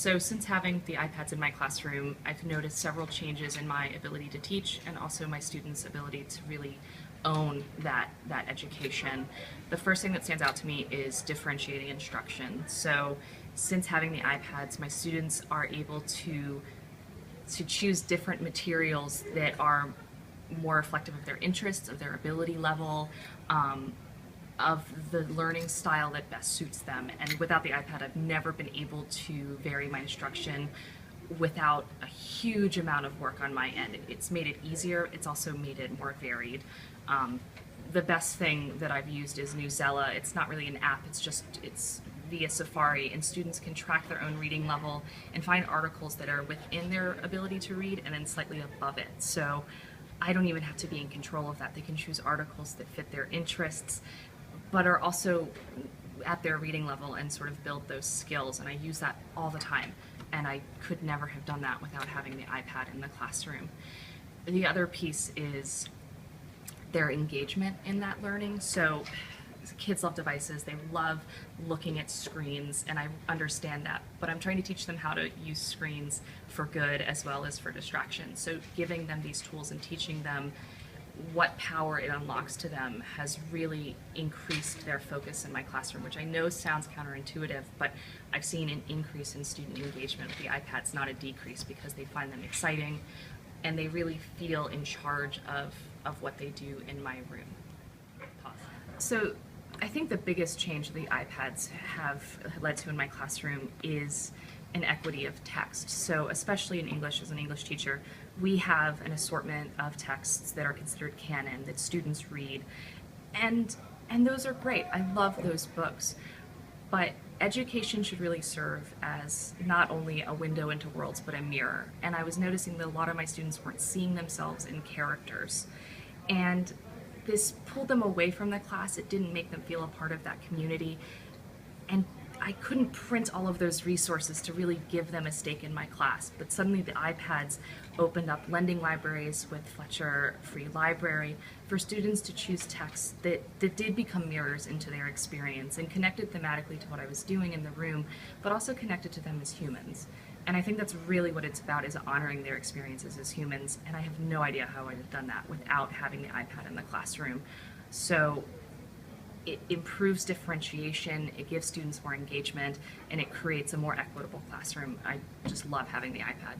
So since having the iPads in my classroom, I've noticed several changes in my ability to teach and also my students' ability to really own that education. The first thing that stands out to me is differentiating instruction. So since having the iPads, my students are able to choose different materials that are more reflective of their interests, of their ability level, of the learning style that best suits them. And without the iPad, I've never been able to vary my instruction without a huge amount of work on my end. It's made it easier, it's also made it more varied. The best thing that I've used is Newsela. It's not really an app, it's via Safari, and students can track their own reading level and find articles that are within their ability to read and then slightly above it. So I don't even have to be in control of that. They can choose articles that fit their interests, but are also at their reading level and sort of build those skills. And I use that all the time. And I could never have done that without having the iPad in the classroom. The other piece is their engagement in that learning. So kids love devices, they love looking at screens, and I understand that, but I'm trying to teach them how to use screens for good as well as for distraction. So giving them these tools and teaching them what power it unlocks to them has really increased their focus in my classroom, which I know sounds counterintuitive, but I've seen an increase in student engagement with the iPads, not a decrease, because they find them exciting and they really feel in charge of what they do in my room. Pause. So I think the biggest change the iPads have led to in my classroom is an equity of text. So especially in English, as an English teacher, we have an assortment of texts that are considered canon that students read, and those are great. I love those books, but education should really serve as not only a window into worlds, but a mirror. And I was noticing that a lot of my students weren't seeing themselves in characters, and this pulled them away from the class. It didn't make them feel a part of that community, and I couldn't print all of those resources to really give them a stake in my class, but suddenly the iPads opened up lending libraries with Fletcher Free Library for students to choose texts that did become mirrors into their experience and connected thematically to what I was doing in the room, but also connected to them as humans. And I think that's really what it's about, is honoring their experiences as humans, and I have no idea how I'd have done that without having the iPad in the classroom. So it improves differentiation, it gives students more engagement, and it creates a more equitable classroom. I just love having the iPad.